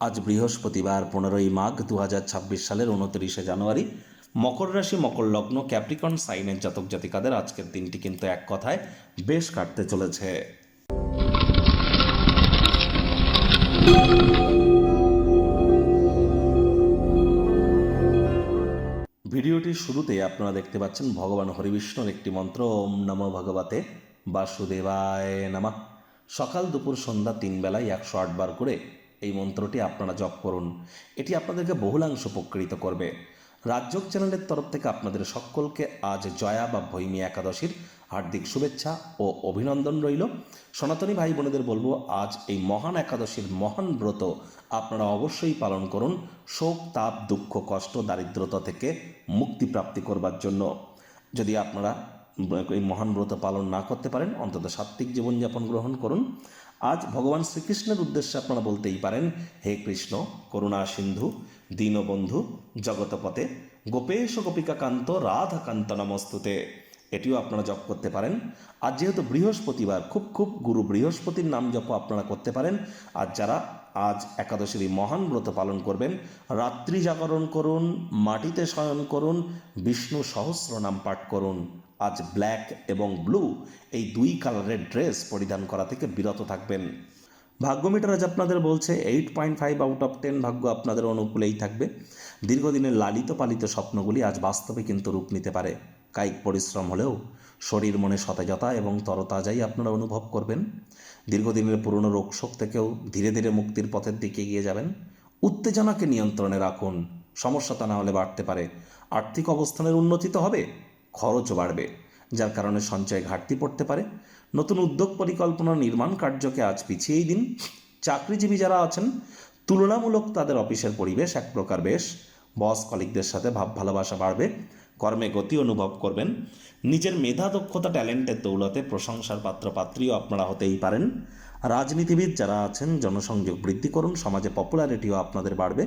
আজ বৃহস্পতিবার 15ই মাঘ 2026 সালের 29শে জানুয়ারি। মকর রাশি, মকর লগ্ন, ক্যাপ্রিকন সাইনের জাতক জাতিকাদের আজকের দিনটি কিন্তু এক কথায় বেশ কাটতে চলেছে। ভিডিওটির শুরুতে আপনারা দেখতে পাচ্ছেন ভগবান হরিবিষ্ণুর একটি মন্ত্র, ওম নমো ভগবতে বাসুদেবায় নমঃ। সকাল দুপুর সন্ধ্যা 3 বেলায় 108 বার করে এই মন্ত্রটি আপনারা জপ করুন। এটি আপনাদেরকে বহুলাংশ উপকৃত করবে। রাজযোগ চ্যানেলের তরফ থেকে আপনাদের সকলকে আজ জয়া বা ভৈমী একাদশীর হার্দিক শুভেচ্ছা ও অভিনন্দন রইল। সনাতনী ভাই বোনেদের বলবো, আজ এই মহান একাদশীর মহান ব্রত আপনারা অবশ্যই পালন করুন শোক, তাপ, দুঃখ, কষ্ট, দারিদ্রতা থেকে মুক্তি প্রাপ্তি করবার জন্য। যদি আপনারা এই মহান ব্রত পালন না করতে পারেন, অন্তত সাত্ত্বিক জীবনযাপন গ্রহণ করুন। আজ ভগবান শ্রীকৃষ্ণের উদ্দেশ্যে আপনারা বলতেই পারেন, হে কৃষ্ণ করুণা সিন্ধু দীনবন্ধু জগতপতে গোপেশ গোপিকা কান্ত রাধাকান্ত নমস্তুতে। এটিও আপনারা জপ করতে পারেন। আর যেহেতু বৃহস্পতিবার, খুব গুরু বৃহস্পতির নাম জপ আপনারা করতে পারেন। আর যারা আজ একাদশীর এই মহান ব্রত পালন করবেন, রাত্রি জাগরণ করুন, মাটিতে শয়ন করুন, বিষ্ণু সহস্র নাম পাঠ করুন। আজ ব্ল্যাক এবং ব্লু এই দুই কালারের ড্রেস পরিধান করা থেকে বিরত থাকবেন। ভাগ্যমিটার আজ আপনাদের বলছে 8.5 আউট অফ 10 ভাগ্য আপনাদের অনুকূলেই থাকবে। দীর্ঘদিনের লালিত পালিত স্বপ্নগুলি আজ বাস্তবে কিন্তু রূপ নিতে পারে। কায়িক পরিশ্রম হলেও শরীর মনে সতেজতা এবং তরতাজাই আপনারা অনুভব করবেন। দীর্ঘদিনের পুরনো রোগশোক থেকেও ধীরে ধীরে মুক্তির পথের দিকে এগিয়ে যাবেন। উত্তেজনাকে নিয়ন্ত্রণে রাখুন, সমস্যা তা না হলে বাড়তে পারে। আর্থিক অবস্থানের উন্নতি তো হবে, খরচও বাড়বে, যার কারণে সঞ্চয় ঘাটতি পড়তে পারে। নতুন উদ্যোগ পরিকল্পনা নির্মাণ কার্যকে আজ পিছিয়েই দিন। চাকরিজীবী যারা আছেন, তুলনামূলক তাদের অফিসের পরিবেশ এক প্রকার বেশ। বস কলিগদের সাথে ভাব ভালোবাসা বাড়বে। কর্মে গতি অনুভব করবেন। নিজের মেধা, দক্ষতা, ট্যালেন্টের দৌলতে প্রশংসার পাত্রপাত্রীও আপনারা হতেই পারেন। রাজনীতিবিদ যারা আছেন, জনসংযোগ বৃদ্ধি করুন, সমাজে পপুলারিটিও আপনাদের বাড়বে।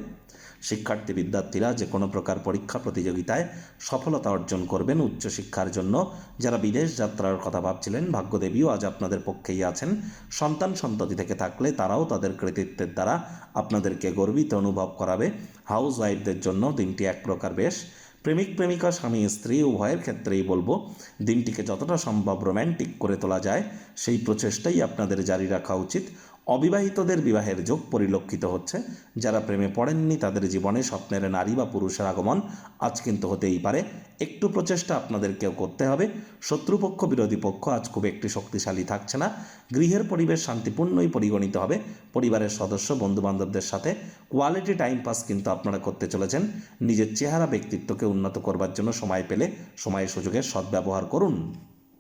শিক্ষার্থী বিদ্যার্থীরা যে কোনো প্রকার পরীক্ষা প্রতিযোগিতায় সফলতা অর্জন করবেন। উচ্চশিক্ষার জন্য যারা বিদেশ যাত্রার কথা ভাবছিলেন, ভাগ্যদেবীও আজ আপনাদের পক্ষেই আছেন। সন্তান সন্ততি থেকে থাকলে তারাও তাদের কৃতিত্বের দ্বারা আপনাদেরকে গর্বিত অনুভব করাবে। হাউস ওয়াইফদের জন্য দিনটি এক প্রকার বেশ। প্রেমিক প্রেমিকা, স্বামী স্ত্রী উভয়ের ক্ষেত্রেই বলবো, দিনটিকে যতটা সম্ভব রোম্যান্টিক করে তোলা যায় সেই প্রচেষ্টাই আপনাদের জারি রাখা উচিত। অবিবাহিতদের বিবাহের যোগ পরিলক্ষিত হচ্ছে। যারা প্রেমে পড়েননি তাদের জীবনে স্বপ্নের নারী বা পুরুষের আগমন আজ কিন্তু হতেই পারে। একটু প্রচেষ্টা আপনাদেরকেও করতে হবে। শত্রুপক্ষ, বিরোধী পক্ষ আজ খুব একটি শক্তিশালী থাকছে না। গৃহের পরিবেশ শান্তিপূর্ণই পরিগণিত হবে। পরিবারের সদস্য, বন্ধুবান্ধবদের সাথে কোয়ালিটি টাইম পাস কিন্তু আপনারা করতে চলেছেন। নিজের চেহারা, ব্যক্তিত্বকে উন্নত করবার জন্য সময় পেলে সময় সুযোগের সদ্ব্যবহার করুন।